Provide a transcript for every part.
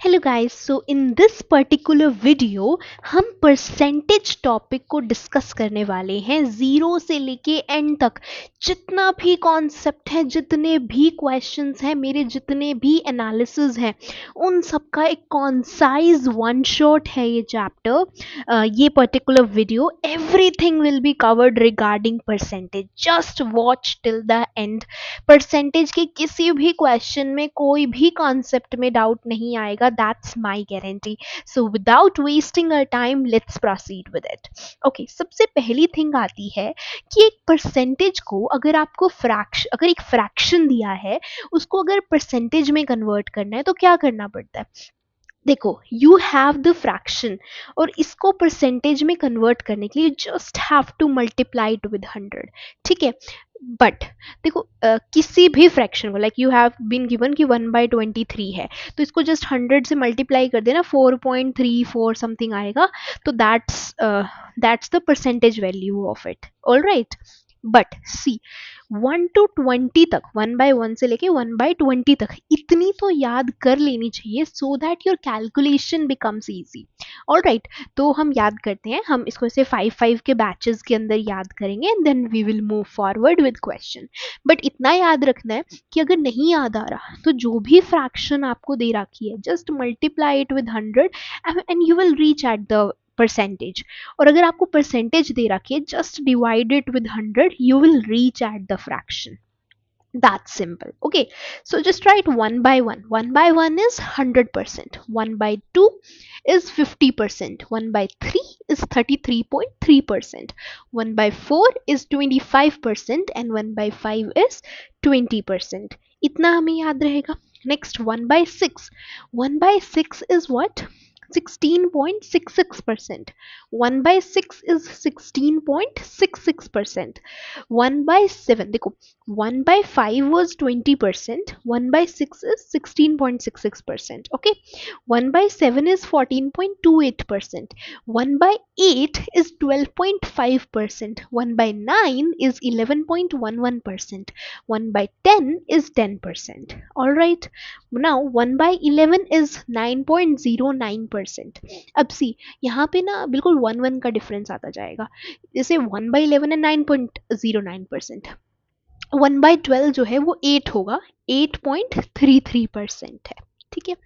Hello guys, so in this particular video हम percentage topic को discuss करने वाले हैं। ज़ीरो से लेके एंड तक जितना भी कॉन्सेप्ट है, जितने भी क्वेश्चंस हैं, मेरे जितने भी एनालिसिस हैं, उन सब का एक कॉन्साइज वन शॉट है ये चैप्टर। ये particular video everything will be covered regarding percentage. Just watch till the end. Percentage के किसी भी क्वेश्चन में कोई भी कॉन्सेप्ट में डाउट नहीं आएगा, that's my guarantee. So without wasting our time let's proceed with it. Okay, सबसे पहली थिंग आती है कि एक परसेंटेज को अगर आपको अगर एक फ्रैक्शन दिया है, उसको अगर परसेंटेज में कन्वर्ट करना है तो क्या करना पड़ता है। देखो, यू हैव द फ्रैक्शन और इसको परसेंटेज में कन्वर्ट करने के लिए just have to multiply it with 100। ठीक है, बट देखो किसी भी फ्रैक्शन को, like you have been given कि 1/23 है, तो इसको जस्ट 100 से मल्टीप्लाई कर देना, 4.34 समथिंग आएगा, तो that's the percentage value of it. All right, but see 1 to 20 तक, 1/1 से लेके 1/20 तक इतनी तो याद कर लेनी चाहिए so that your calculation becomes easy. All right, तो हम याद करते हैं, हम इसको ऐसे 5 के बैचेस के अंदर याद करेंगे and then we will move forward with question. But इतना याद रखना है कि अगर नहीं याद आ रहा तो जो भी फ्रैक्शन आपको दे रखी है, just multiply it with 100 and you will reach at the percentage. और अगर आपको परसेंटेज दे रखी है, just divide it with 100, you will reach at the fraction. That's simple. Okay, so just write 1 by 1. 1 by 1 is 100%. 1 by 2 is 50%. 1 by 3 is 33.3%. 1 by 4 is 25% and 1 by 5 is 20%. इतना हमें याद रहेगा. Next, 1 by 6. 1 by 6 is what? 16.66%. 1 by 6 is 16.66%. 1 by 7, देखो 1 by 5 was 20%, 1 by 6 is 16.66%. Okay, 1 by 7 is 14.28%, 1 by 8 is 12.5%, 1 by 9 is 11.11%, 1 by 10 is 10%. Alright, now 1 by 11 is 9.09%. अब सी यहाँ पे ना बिल्कुल 1 का डिफरेंस आता जाएगा, जैसे 1 by 11 है 9.09%, 1/12 जो है वो 8 होगा, 8.33% है। ठीक है,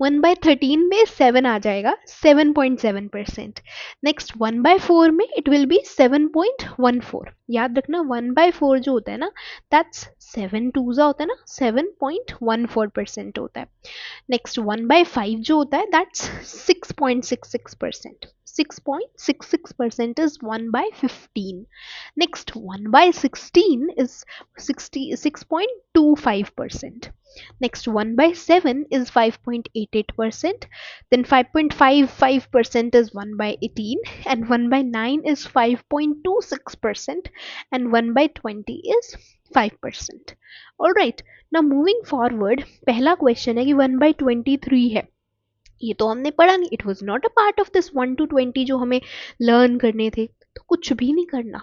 1/13 में 7 आ जाएगा, 7.7%। नेक्स्ट 1/4 में इट विल बी 7.14। याद रखना 1/4 जो होता है ना, दैट्स 7 2 होता है ना, 7.14% होता है। नेक्स्ट 1/5 जो होता है, that's 6.66%। 6.66% is 1/15. Next, 1/16 is 66.25%. Next, 1/7 is 5.88%. Then 5.55% is 1/18, and 1/9 is 5.26%, and 1/20 is 5%. Alright, now moving forward, पहला क्वेश्चन है कि 1/23 है, ये तो हमने पढ़ा नहीं, it was not a part of this 1 to 20 जो हमें लर्न करने थे, तो कुछ भी नहीं करना.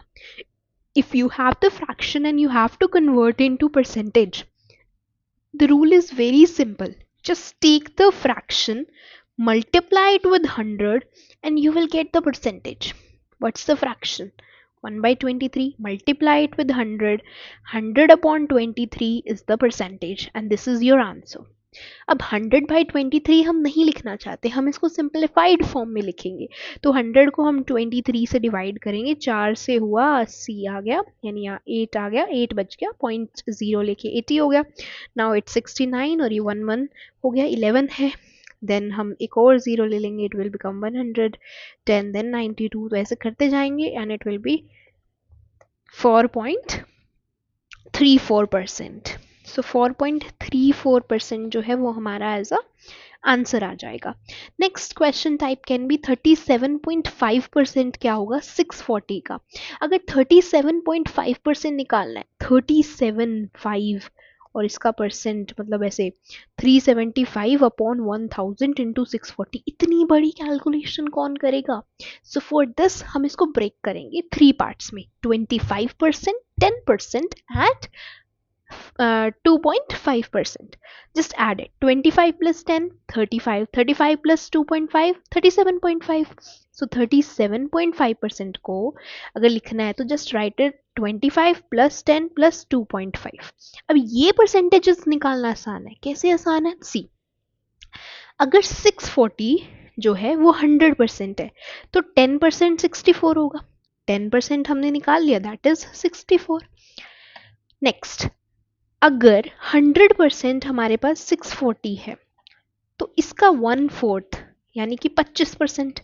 If you have the fraction and you have to convert into percentage, the rule is very simple. Just take the fraction, multiply it with 100 and you will get the percentage. What's the fraction? 1/23, multiply it with 100, 100 upon 23 is the percentage, and this is your answer. अब 100/23 हम नहीं लिखना चाहते, हम इसको simplified form में लिखेंगे, तो 100 को हम 23 से डिवाइड करेंगे, 4 से हुआ 80 आ गया, यानी यहाँ 8 आ गया, 8 बच गया, 0.0 लेके 80 हो गया, नाउ इट्स 69 और ये 1 हो गया, 11 है, देन हम एक और 0 ले लेंगे, इट विल बिकम 110, देन 92, तो ऐसे करते जाएंगे एंड इट विल बी 4.34%. सो 4.34% जो है वो हमारा एज अ आंसर आ जाएगा. Next question type can be 37.5% क्या होगा 640 का. अगर 37.5% निकालना है, 37.5 और इसका परसेंट मतलब ऐसे 375 अपॉन 1000 इंटू 640, इतनी बड़ी कैलकुलेशन कौन करेगा. सो फॉर दिस हम इसको ब्रेक करेंगे 3 पार्ट्स में, 25%, 10% and 2.5%. Just add it. 25 plus 10, 35. 35 plus 2.5, 37.5. So 37.5% को अगर लिखना है तो just write it 25 plus 10 plus 2.5. अब ये percentages निकालना आसान है. कैसे आसान है? See, अगर 640 जो है वो 100% है तो 10% 64 होगा. 10% हमने निकाल लिया, दैट इज 64. नेक्स्ट, अगर 100% हमारे पास 640 है तो इसका 1/4 यानी कि 25%,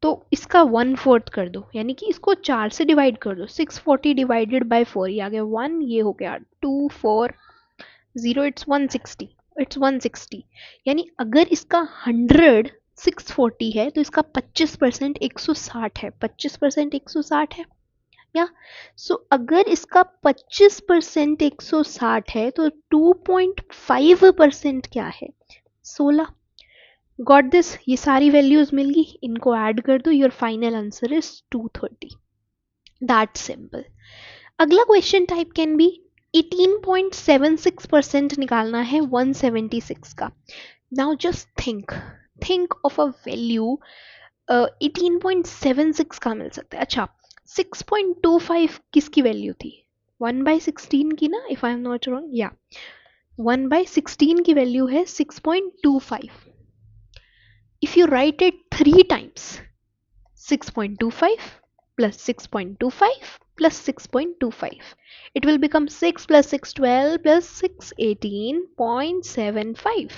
तो इसका 1/4 कर दो, यानी कि इसको 4 से डिवाइड कर दो. 640 डिवाइडेड बाय 4, ये आ गया 1, ये हो गया 2, 4, 0, इट्स 160. इट्स 160. यानी अगर इसका 100 640 है तो इसका 25% 160 है. 25% 160 है या सो अगर इसका 25% 160 है तो 2.5% क्या है? 16. Got this? ये सारी वैल्यूज मिल गई, इनको ऐड कर दो, your final answer is 230. That simple. अगला क्वेश्चन टाइप कैन बी 18.76% निकालना है 176 का. Now just think of a value 18.76 का मिल सकता है. अच्छा, 6.25 किसकी वैल्यू थी? 1/16 की ना, if I am not wrong. या 1/16 की वैल्यू है 6.25. If you right it 3 times, 6.25 plus 6.25 plus 6.25, it will become 6 plus 6 12 plus 6 18.75.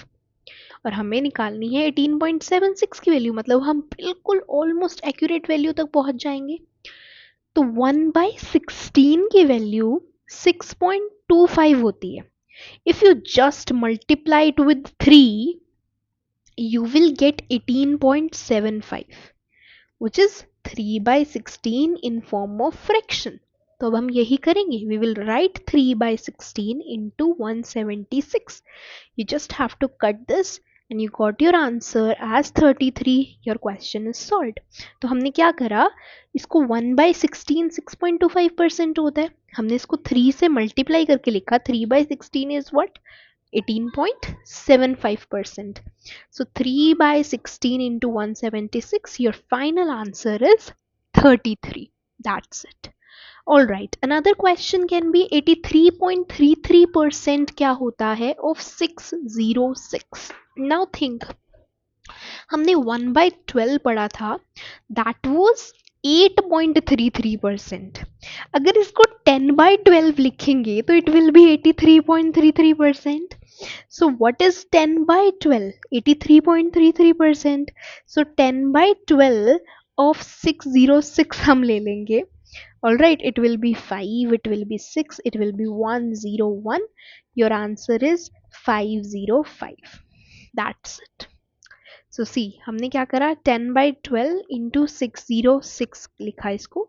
और हमें निकालनी है 18.76 की वैल्यू, मतलब हम बिल्कुल ऑलमोस्ट एक्यूरेट वैल्यू तक पहुंच जाएंगे. तो 1/16 की वैल्यू 6.25 होती है. If you just multiply it with 3 you will get 18.75 which is 3/16 in form of fraction. तो अब हम यही करेंगे. We will write 3/16 into 176. You just have to cut this and you got your answer as 33. Your question is solved. तो हमने क्या करा, इसको 1/16 6.25% होता है, हमने इसको 3 से मल्टीप्लाई करके लिखा. 3/16 is what? 18.75%. So 3/16 into 176, your final answer is 33. That's it. Alright, another question can be 83.33% क्या होता है of 606. Now think, हमने 1/12 पढ़ा था, that was 8.33%. अगर इसको 10/12 लिखेंगे तो it will be 83.33%. So what is 10/12? 83.33%. So 10/12 of 606 हम ले लेंगे. Alright, it will be 5, it will be 6, it will be 101. Your answer is 505. That's it. So see, हमने क्या करा, 10/12 into 606 लिखा इसको.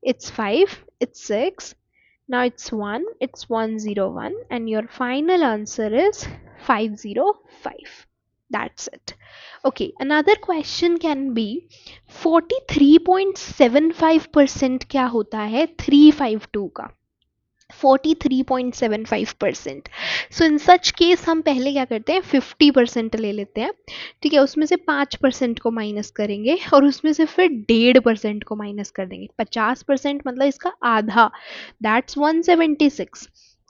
It's 5, it's 6. Now it's 1, it's 101, and your final answer is 505. That's it. Okay, another question can be 43.75% क्या होता है 352 का? 43.75%. सो इन such case हम पहले क्या करते हैं, 50% ले लेते हैं. ठीक है, उसमें से 5% को माइनस करेंगे और उसमें से फिर 1.5% को माइनस कर देंगे. 50% मतलब इसका आधा, दैट्स 176.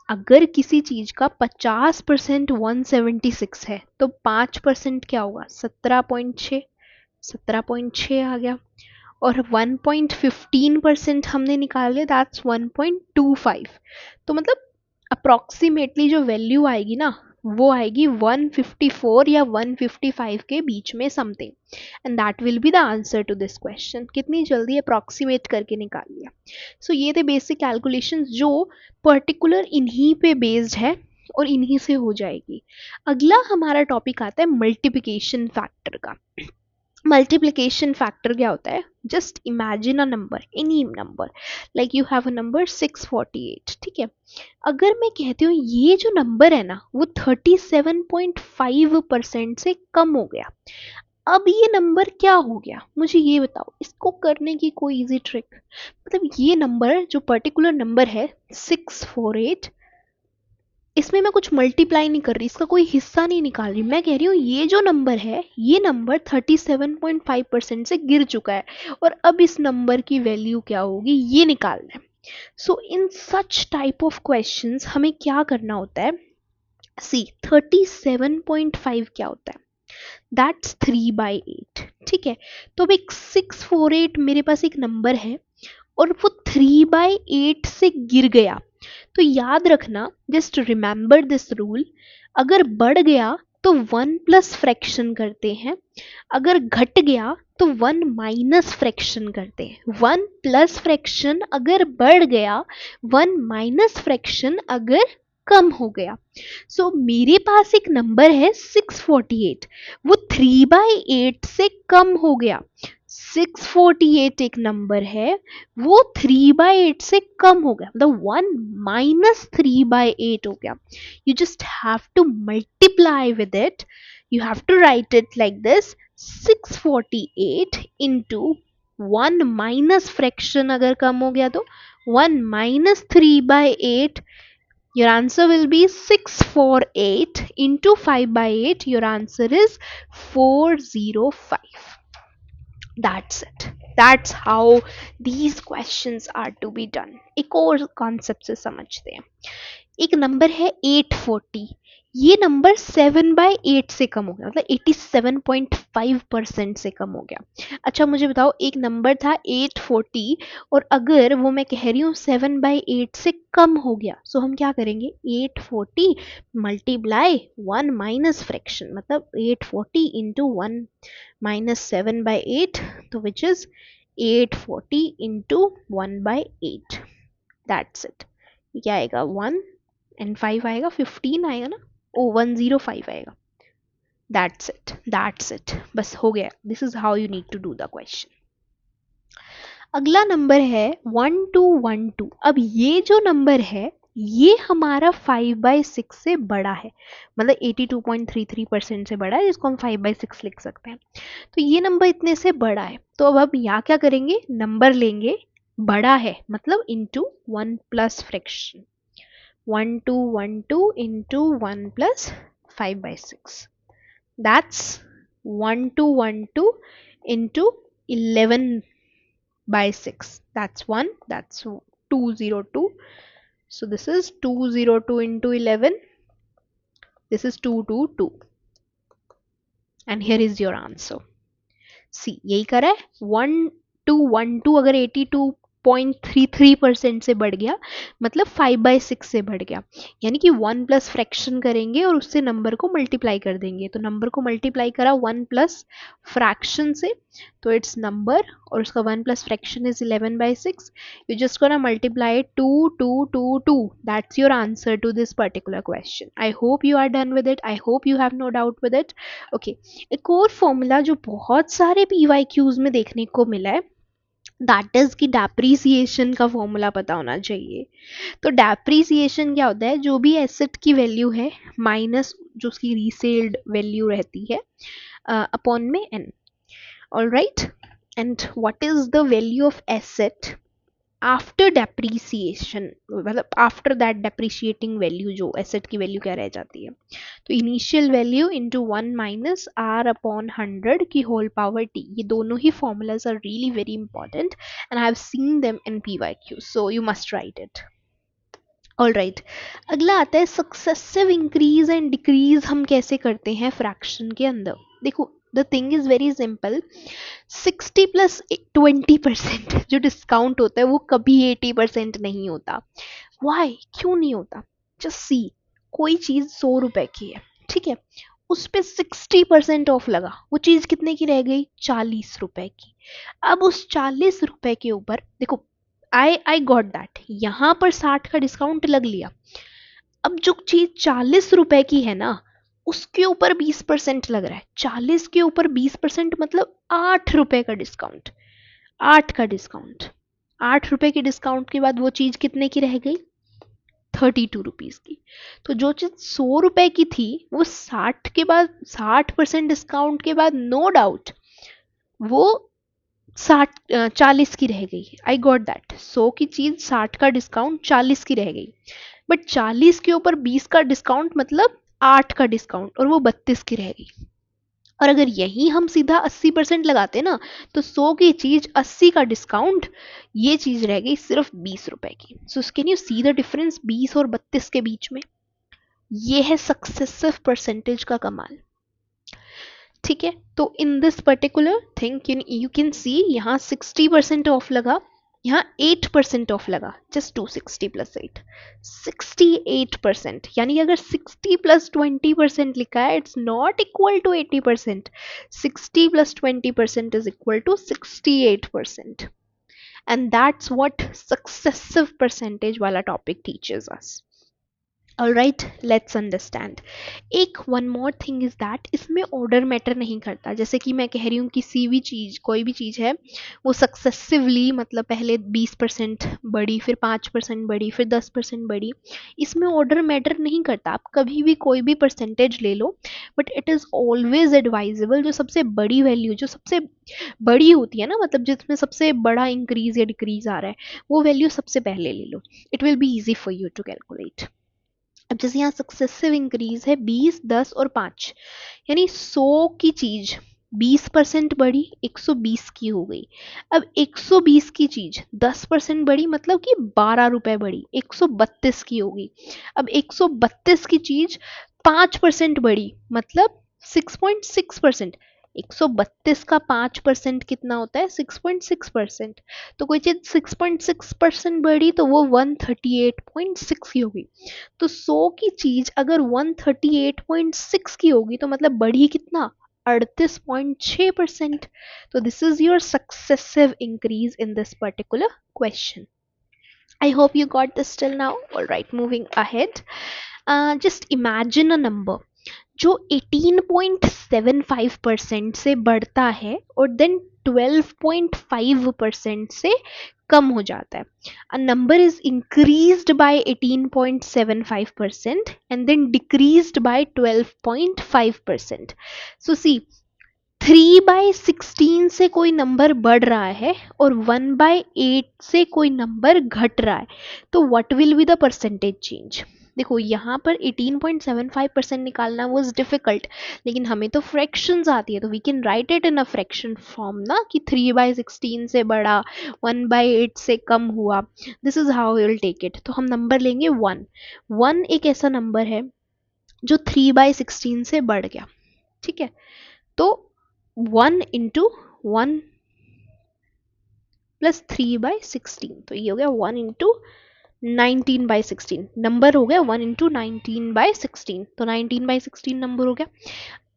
अगर किसी चीज का 50% 176 है तो 5% क्या होगा, 17.6. 17.6 आ गया. और 1.15% हमने निकाल लिया, दैट्स 1.25. तो मतलब अप्रॉक्सीमेटली जो वैल्यू आएगी ना, वो आएगी 154 या 155 के बीच में something. And that will be the answer to this question. कितनी जल्दी अप्रॉक्सीमेट करके निकाल लिया. सो ये थे बेसिक कैलकुलेशंस जो पर्टिकुलर इन्हीं पे बेस्ड है और इन्हीं से हो जाएगी. अगला हमारा टॉपिक आता है मल्टीप्लिकेशन फैक्टर का. मल्टीप्लिकेशन फैक्टर क्या होता है, just imagine a number, any number, like you have a number 648. ठीक है, अगर मैं कहती हूँ ये जो नंबर है ना वो 37.5% से कम हो गया, अब ये नंबर क्या हो गया, मुझे ये बताओ. इसको करने की कोई इजी ट्रिक, मतलब ये नंबर जो पर्टिकुलर नंबर है 648, इसमें मैं कुछ मल्टीप्लाई नहीं कर रही, इसका कोई हिस्सा नहीं निकाल रही, मैं कह रही हूँ ये जो नंबर है ये नंबर 37.5% से गिर चुका है और अब इस नंबर की वैल्यू क्या होगी ये निकालना है। सो इन सच टाइप ऑफ क्वेश्चंस हमें क्या करना होता है, सी 37.5 क्या होता है, दैट्स 3/8। ठीक है, तो अब एक 648 मेरे पास एक नंबर है और वो 3/8 से गिर गया, तो याद रखना, जस्ट रिमेंबर दिस रूल, अगर बढ़ गया तो 1 प्लस फ्रैक्शन करते हैं, अगर घट गया तो 1 माइनस फ्रैक्शन करते हैं। 1 प्लस फ्रैक्शन अगर बढ़ गया, 1 माइनस फ्रैक्शन अगर कम हो गया। सो मेरे पास एक नंबर है 648, वो 3/8 से कम हो गया। 648 एक नंबर है, वो 3/8 से कम हो गया, मतलब 1 माइनस 3/8 हो गया। You just have to multiply with it, you have to write it like this, 648 into 1 minus fraction अगर कम हो गया तो 1 minus 3/8, your answer will be 648 into 5/8, your answer is 405. That's it. That's how these questions are to be done. एक और concept से समझते हैं। एक नंबर है 840, ये नंबर 7/8 से कम हो गया, मतलब 87.5% से कम हो गया। अच्छा मुझे बताओ, एक नंबर था 840 और अगर वो मैं कह रही हूँ 7/8 से कम हो गया, सो हम क्या करेंगे, 840 मल्टीप्लाई 1 माइनस फ्रैक्शन, मतलब 840 इंटू 1 माइनस 7/8, तो which is 840 into 1/8, that's it. क्या आएगा 1 एंड 5 आएगा, 15 आएगा ना, ओ 105 आएगा। दैट्स इट, बस हो गया। This is how you need to do the question. अगला नंबर है 1212। अब ये जो नंबर है ये हमारा 5/6 से बड़ा है, मतलब 82.33% से बड़ा है, जिसको हम 5/6 लिख सकते हैं। तो ये नंबर इतने से बड़ा है, तो अब हम यहाँ क्या करेंगे, नंबर लेंगे बड़ा है मतलब into 1 plus fraction, 1212 into 1 plus 5/6. That's 1212 into 11/6. That's 1. That's 202. So this is 202 into 11. This is 222. And here is your answer. See, यही करा है। 1212 अगर 82.33% से बढ़ गया, मतलब 5/6 से बढ़ गया, यानी कि 1 प्लस फ्रैक्शन करेंगे और उससे नंबर को मल्टीप्लाई कर देंगे। तो नंबर को मल्टीप्लाई करा 1 प्लस फ्रैक्शन से, तो इट्स नंबर, और उसका 1 plus fraction is 11/6। You just gonna multiply 2222। That's your answer to this particular question. I hope you are done with it, I hope you have no doubt with it. Okay, एक और formula जो बहुत सारे PYQs में देखने को मिला है, दैट इज कि डेप्रीसिएशन का फॉर्मूला पता होना चाहिए। तो डेप्रीसिएशन क्या होता है, जो भी एसेट की वैल्यू है माइनस जो उसकी रीसेल्ड वैल्यू रहती है अपॉन में n। Alright, and what is the value of asset after depreciation, मतलब आफ्टर दैट डेप्रीशिएटिंग वैल्यू, जो एसेट की वैल्यू क्या रह जाती है। तो initial value into 1 minus R upon 100 की होल पावर टी, ये दोनों ही formulas are really very important and I have seen them in PYQ, so you must write it. Alright, अगला आता है सक्सेसिव इंक्रीज एंड डिक्रीज हम कैसे करते हैं फ्रैक्शन के अंदर। देखो the thing is very simple, 60 plus 20% जो डिस्काउंट होता है वो कभी 80% नहीं होता। वाई, क्यों नहीं होता, जस्ट सी, कोई चीज़ 100 रुपए की है, ठीक है, उस पर 60% ऑफ लगा, वो चीज़ कितने की रह गई, 40 रुपए की। अब उस 40 रुपए के ऊपर देखो, आई गॉट दैट, यहाँ पर 60 का डिस्काउंट लग लिया। अब जो चीज़ 40 रुपए की है ना, उसके ऊपर 20% लग रहा है। 40 के ऊपर 20% मतलब 8 रुपए का डिस्काउंट, 8 का डिस्काउंट, 8 रुपए के डिस्काउंट के बाद वो चीज़ कितने की रह गई, 32 रुपीज़ की। तो जो चीज़ 100 रुपए की थी वो 60 के बाद, 60% डिस्काउंट के बाद नो डाउट वो 40 की रह गई। आई गॉट दैट, 100 की चीज़ 60 का डिस्काउंट 40 की रह गई। बट 40 के ऊपर 20 का डिस्काउंट मतलब 8 का डिस्काउंट, और वो 32 की रहेगी। और अगर यही हम सीधा 80% लगाते ना, तो 100 की चीज 80 का डिस्काउंट, ये चीज रह गई सिर्फ 20 रुपए की। So can you see the difference 20 और 32 के बीच में? ये है सक्सेसिव परसेंटेज का कमाल। ठीक है, तो in this particular thing you can see यहाँ 60% ऑफ लगा, यहाँ 8% ऑफ लगा, जस्ट 260 प्लस 8, 68%। यानी अगर 60 प्लस 20% लिखा है, it's not equal to 80%, 60 plus 20% is equal to 68%। And that's what successive percentage वाला topic teaches us. Alright, let's understand. एक one more thing is that इसमें ऑर्डर मैटर नहीं करता। जैसे कि मैं कह रही हूँ किसी भी चीज़, कोई भी चीज़ है, वो सक्सेसिवली मतलब पहले 20% बढ़ी, फिर 5% बढ़ी, फिर 10% बढ़ी, इसमें ऑर्डर मैटर नहीं करता। आप कभी भी कोई भी परसेंटेज ले लो, but it is always advisable जो सबसे बड़ी वैल्यू, जो सबसे बड़ी होती है ना, मतलब जिसमें सबसे बड़ा इंक्रीज या डिक्रीज आ रहा है, वो वैल्यू सबसे पहले ले लो। It will be easy for you to calculate. अब जैसे यहाँ सक्सेसिव इंक्रीज है 20, 10 और 5, यानी 100 की चीज 20% बढ़ी, 120 की हो गई। अब 120 की चीज 10% बढ़ी, मतलब कि 12 रुपए बढ़ी, 132 की होगी। अब 132 की चीज 5% बढ़ी, मतलब 6.6%। 132 का 5% कितना होता है? 6.6%। तो कोई चीज 6.6% बढ़ी तो वो 138.6 की होगी। तो 100 की चीज अगर 138.6 की होगी तो मतलब बढ़ी कितना? 38.6%। तो this is your successive increase in this particular question. I hope you got this till now. All right, moving ahead. Just imagine a number जो 18.75% से बढ़ता है और देन 12.5% से कम हो जाता है. A number is increased by 18.75% and then decreased by 12.5%. So see, 3/16 से कोई नंबर बढ़ रहा है और 1/8 से कोई नंबर घट रहा है, तो what will be the percentage change? देखो यहाँ पर 18.75% निकालना वाज डिफिकल्ट, लेकिन हमें तो फ्रैक्शंस आती है, तो we can write it in a fraction form ना, कि 3/16 से बढ़ा, 1/8 से कम हुआ। This is how we will take it. तो हम नंबर लेंगे 1। 1 एक ऐसा नंबर है जो 3/16 से बढ़ गया, ठीक है। तो 1 इंटू 1 प्लस 3/16, तो ये हो गया 1 इंटू 19/16। नंबर हो गया 1 इंटू 19/16, तो 19/16 नंबर हो गया।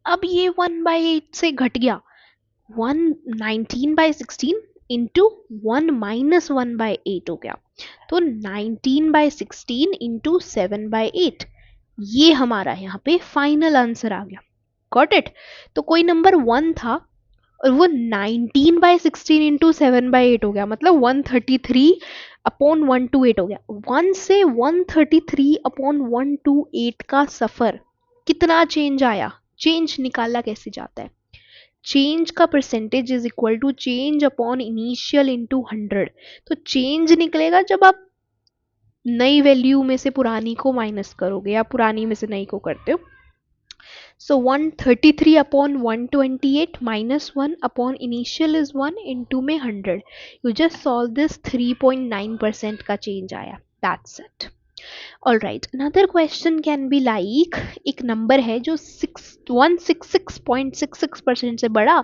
अब ये 1/8 से घट गया, 19/16 इंटू 1 माइनस 1/8 हो गया, तो 19/16 इंटू 7/8, ये हमारा यहाँ पे फाइनल आंसर आ गया। Got it? तो कोई नंबर 1 था और वो 19/16 इंटू 7/8 हो गया, मतलब 133/128 हो गया। 1 से 133/128 का सफर, कितना चेंज आया? चेंज निकाला कैसे जाता है? चेंज का percentage is equal to change upon initial into 100। तो चेंज निकलेगा जब आप नई वैल्यू में से पुरानी को माइनस करोगे या पुरानी में से नई को करते हो। So 133/128 minus 1 upon initial is 1 into में 100. You just solve this, 3.9% का change आया. That's it. Alright, another question can be like, एक नंबर है जो 166.66% से बढ़ा,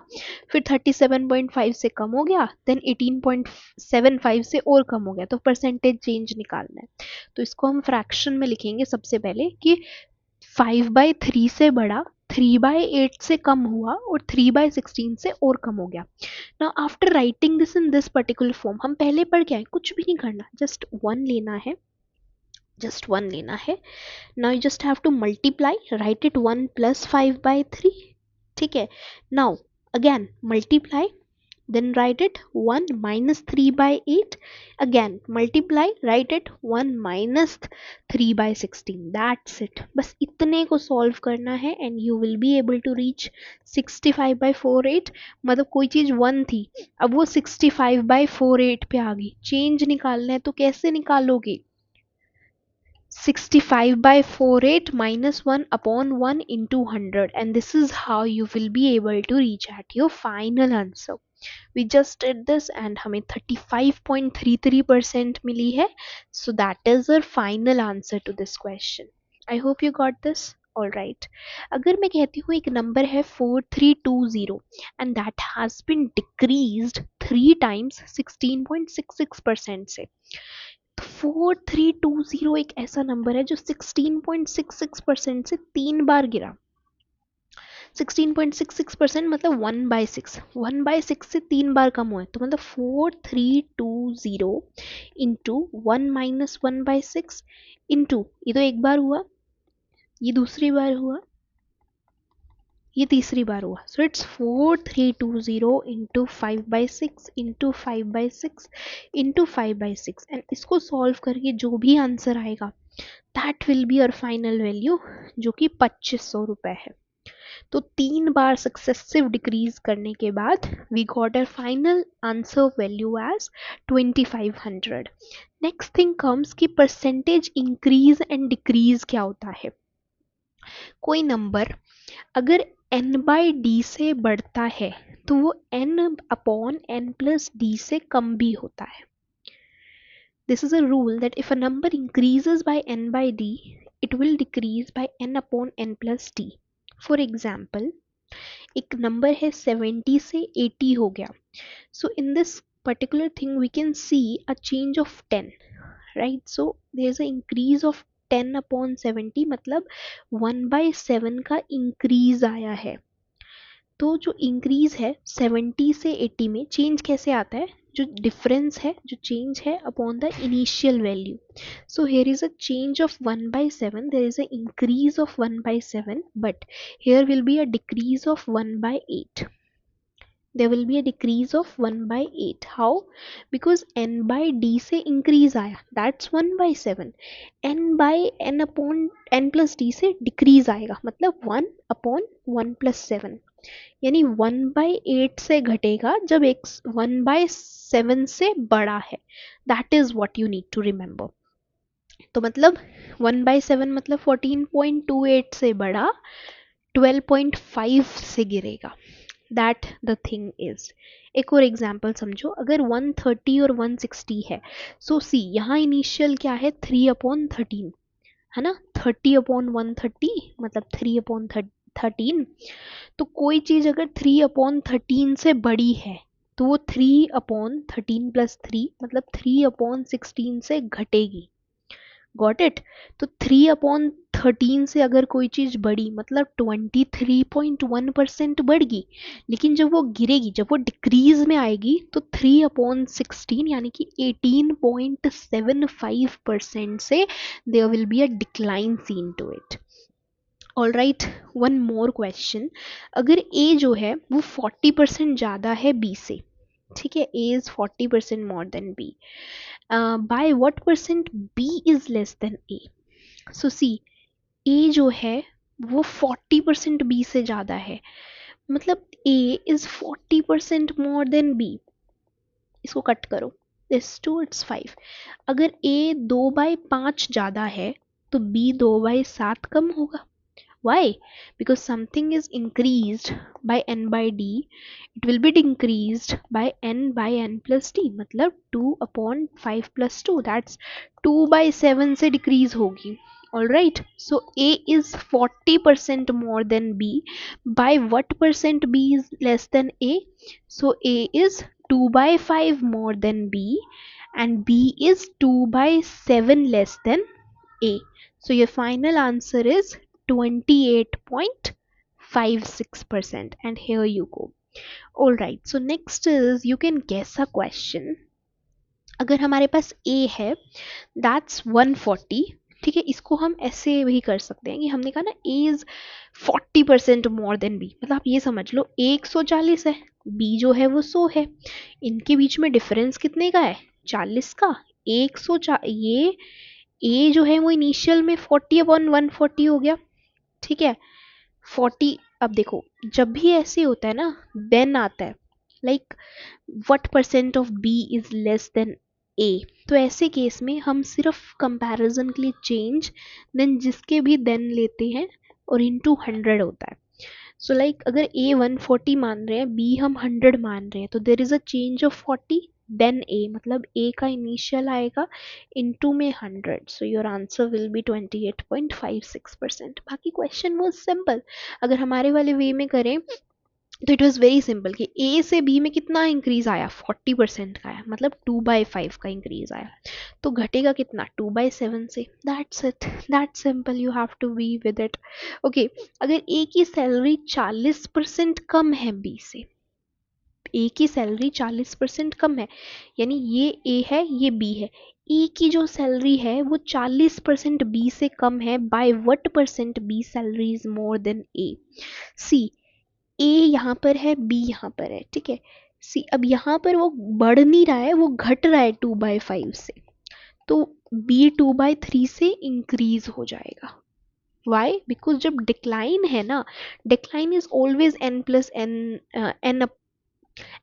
फिर 37.5 से कम हो गया, देन 18.75 से और कम हो गया, तो परसेंटेज चेंज निकालना है। तो इसको हम फ्रैक्शन में लिखेंगे सबसे पहले कि 5/3 से बढ़ा, 3/8 से कम हुआ और 3/16 से और कम हो गया। Now after writing this in this particular form, हम पहले पढ़ के आए, कुछ भी नहीं करना, जस्ट 1 लेना है, just 1 लेना है। now you just have to multiply, write it 1 plus 5/3, ठीक है। now again multiply, then write it 1 minus 3/8, again multiply, write it 1 minus 3/16, that's it। बस इतने को सॉल्व करना है and you will be able to reach 65/48। मतलब कोई चीज 1 थी, अब वो 65/48 पे आ गई, चेंज निकालना है तो कैसे निकालोगे? 65/48 minus 1 upon 1 into 100, and this is how you will be able to reach at your final answer. We just did this and हमें 35.33% मिली है. So that is our final answer to this question. I hope you got this. Alright. अगर मैं कहती हूँ एक number है 4320 and that has been decreased 3 times 16.66% से, 4320 एक ऐसा नंबर है जो 16.66% से 3 बार गिरा. 16.66% मतलब 1/6, 1/6 से 3 बार कम हुआ है, तो मतलब 4320 इंटू 1 माइनस 1/6 इंटू, ये तो एक बार हुआ, ये दूसरी बार हुआ, ये तीसरी बार हुआ. So it's 4320 into 5/6 into 5/6 into 5/6, and इसको सॉल्व करके जो भी आंसर आएगा that will be our final value, जो कि 2500 रुपये है. तो 3 बार सक्सेसिव डिक्रीज करने के बाद we got a final answer value as 2500. Next thing comes कि परसेंटेज इंक्रीज एंड डिक्रीज क्या होता है. कोई नंबर अगर n बाई डी से बढ़ता है तो वो n upon n plus D से कम भी होता है. This is a rule that if a number increases by n by d, it will decrease by n upon n plus d. For example, एक नंबर है 70 से 80 हो गया. So in this particular thing we can see a change of 10, right? So there is an increase of 10 upon 70, मतलब 1/7 का increase आया है. तो जो इंक्रीज है 70 से 80 में, चेंज कैसे आता है, जो डिफरेंस है, जो चेंज है upon the initial value. So here is a change of 1/7, there is a increase of 1/7, but here will be a decrease of 1/8. there will be a decrease of 1/8. How? Because n by d से increase आया, that's 1/7. n by n upon n plus d से decrease आएगा, मतलब 1 upon 1 plus 7, यानी 1/8 से घटेगा जब x 1/7 से बड़ा है. That is what you need to remember. तो मतलब 1/7 मतलब 14.28 से बड़ा 12.5 से गिरेगा. That the thing is. एक और एग्जाम्पल समझो, अगर 130 और 160 है, सो सी यहाँ इनिशियल क्या है 3/13 है ना, 30/130 मतलब 3/13. तो कोई चीज अगर 3/13 से बड़ी है तो वो 3/13 प्लस 3 मतलब 3/16 से घटेगी. Got it. तो 3/13 से अगर कोई चीज बढ़ी मतलब 23.1% बढ़गी, लेकिन जब वो गिरेगी, जब वो डिक्रीज में आएगी तो 3/16 यानी कि 18.75% से there will be a decline seen to it. All right, one more question. अगर ए जो है वो 40% ज़्यादा है बी से, ठीक है, A is 40% more than B. By what percent B is less than A. So see, A जो है वो 40% बी से ज़्यादा है, मतलब A is 40% more than B. इसको कट करो, दिस 2 इट्स 5. अगर ए 2/5 ज़्यादा है तो बी 2/7 कम होगा. Why? Because something is increased by n by d, it will be decreased by n by n plus d, मतलब 2/5 plus 2, that's 2/7 से decrease होगी. Alright, so A is 40% more than B. By what percent B is less than A? So A is 2/5 more than B and B is 2/7 less than A. So your final answer is 28.56%, and here you go. Alright, so next is you can guess a question. अगर हमारे पास A है that's 140, ठीक है, इसको हम ऐसे भी कर सकते हैं कि हमने कहा ना A is 40% more than B, मतलब आप ये समझ लो A 140 है, B जो है वो 100 है, इनके बीच में डिफरेंस कितने का है, 40 का. ये A जो है वो इनिशियल में 40/140 हो गया, ठीक है. 40, अब देखो जब भी ऐसे होता है ना देन आता है, like what percent of B is less than A. तो ऐसे केस में हम सिर्फ कंपैरिजन के लिए चेंज देन जिसके भी देन लेते हैं और इनटू 100 होता है। सो लाइक अगर ए 140 मान रहे हैं, बी हम 100 मान रहे हैं, तो there is a change of 40 than A, मतलब ए का इनिशियल आएगा इनटू में 100, so your answer will be 28.56%। बाकी क्वेश्चन वो सिंपल। अगर हमारे वाले वे में करें तो इट वॉज वेरी सिंपल कि ए से बी में कितना इंक्रीज आया, 40% का आया, मतलब 2/5 का इंक्रीज आया, तो घटेगा कितना, 2/7 से। That's it, that's simple, you have to be with it. Okay, अगर ए की सैलरी 40% कम है बी से, ए की सैलरी 40% कम है, यानी ये ए है ये बी है, ए की जो सैलरी है वो 40% बी से कम है, by what percent B salary is more than A. See, A यहाँ पर है, बी यहाँ पर है, ठीक है। सी, अब यहाँ पर वो बढ़ नहीं रहा है, वो घट रहा है 2/5 से, तो बी 2/3 से इंक्रीज हो जाएगा। वाई? बिकॉज जब डिक्लाइन है ना, decline is always N plus N, N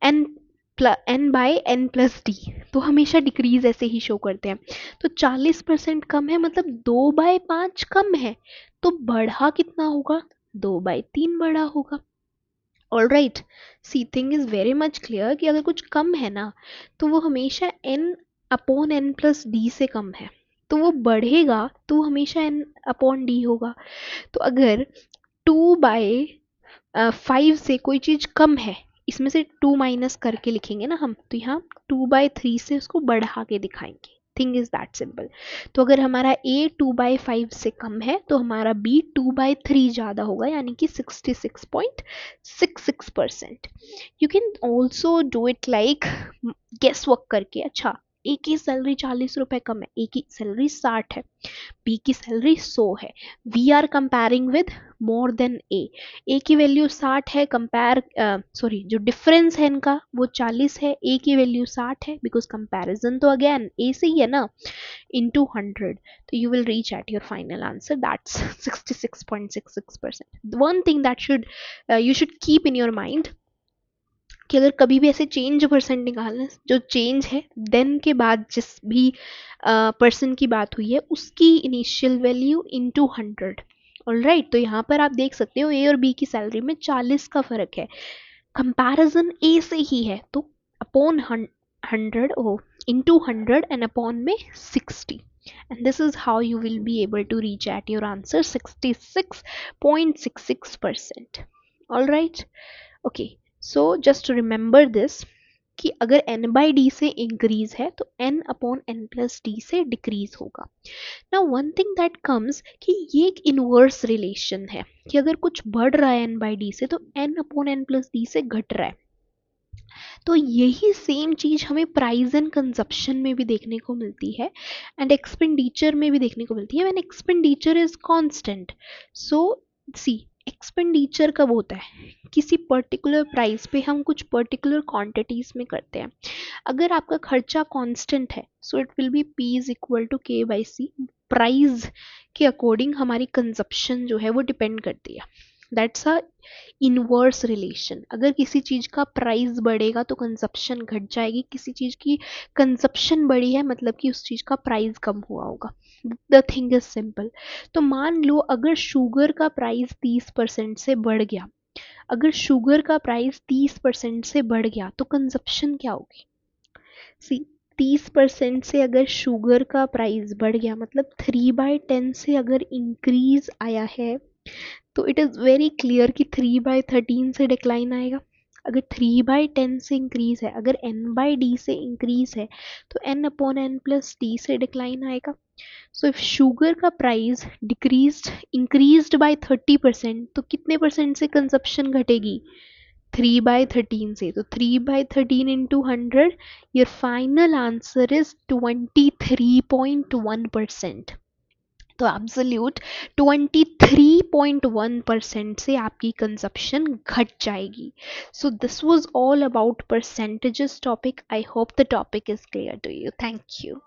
N N by N plus D, तो हमेशा डिक्रीज ऐसे ही शो करते हैं। तो 40% कम है मतलब 2/5 कम है, तो बढ़ा कितना होगा, 2/3 बढ़ा होगा। All right, see thing is very much clear कि अगर कुछ कम है ना, तो वो हमेशा N upon N plus D से कम है, तो वो बढ़ेगा तो वो हमेशा एन अपॉन डी होगा। तो अगर 2/5 से कोई चीज़ कम है, इसमें से 2 माइनस करके लिखेंगे ना हम, तो यहाँ 2/3 से उसको बढ़ा के दिखाएंगे। Thing is that simple. तो अगर हमारा ए 2/5 से कम है तो हमारा बी 2/3 ज़्यादा होगा, यानी कि 66.66%। You can also do it like guess work करके। अच्छा, ए की सैलरी 40 रुपये कम है, ए की सैलरी 60 है, बी की सैलरी 100 है, we are comparing with more than A. A की वैल्यू 60 है, कंपेयर सॉरी जो डिफरेंस है इनका वो 40 है, ए की वैल्यू 60 है, बिकॉज कंपैरिजन तो अगेन ए से ही है ना, into 100, तो you will reach at your final answer, that's 66.66%। one thing that you should keep in your mind कि अगर कभी भी ऐसे चेंज परसेंट निकालना, जो चेंज है देन के बाद जिस भी पर्सन की बात हुई है उसकी इनिशियल वैल्यू इनटू 100। ऑलराइट, तो यहाँ पर आप देख सकते हो ए और बी की सैलरी में 40 का फर्क है, कंपैरिजन ए से ही है, तो अपॉन 100 ओ इनटू 100 एंड अपॉन में 60, and this is how you will be able to reach at your answer 66.66%। all right, okay, so just to remember this कि अगर n बाई डी से इंक्रीज है तो n upon n plus D से decrease होगा। Now one thing that comes कि ये एक इनवर्स रिलेशन है कि अगर कुछ बढ़ रहा है n बाई डी से तो n upon n plus D से घट रहा है। तो यही सेम चीज़ हमें प्राइस एंड कंजप्शन में भी देखने को मिलती है एंड एक्सपेंडिचर में भी देखने को मिलती है when expenditure is constant. So see, expenditure कब होता है, किसी पर्टिकुलर प्राइस पे हम कुछ पर्टिकुलर क्वांटिटीज़ में करते हैं। अगर आपका खर्चा कांस्टेंट है so it will be P is equal to K by C, price के अकॉर्डिंग हमारी कंजप्शन जो है वो डिपेंड करती है। That's a inverse relation. अगर किसी चीज़ का प्राइस बढ़ेगा तो कंजप्शन घट जाएगी, किसी चीज़ की कंजप्शन बढ़ी है मतलब कि उस चीज़ का प्राइस कम हुआ होगा। The thing is simple. तो मान लो अगर शुगर का प्राइस 30% से बढ़ गया, अगर शुगर का प्राइस 30% से बढ़ गया तो कंजप्शन क्या होगी। सी, 30% से अगर शुगर का प्राइस बढ़ गया मतलब 3/10 से अगर इंक्रीज आया है तो इट इज़ वेरी क्लियर कि 3/13 से डिक्लाइन आएगा। अगर 3/10 से इंक्रीज है, अगर n/d से इंक्रीज है तो n upon n plus D से डिक्लाइन आएगा। सो इफ शुगर का प्राइस इंक्रीज्ड बाय 30% तो कितने परसेंट से कंजप्शन घटेगी, 3/13 से। तो 3/13 into 100, your final answer is 23.1%। तो एब्सोल्यूट 23.1% से आपकी कंजप्शन घट जाएगी। So this was all about percentages topic. I hope the topic is clear to you. Thank you.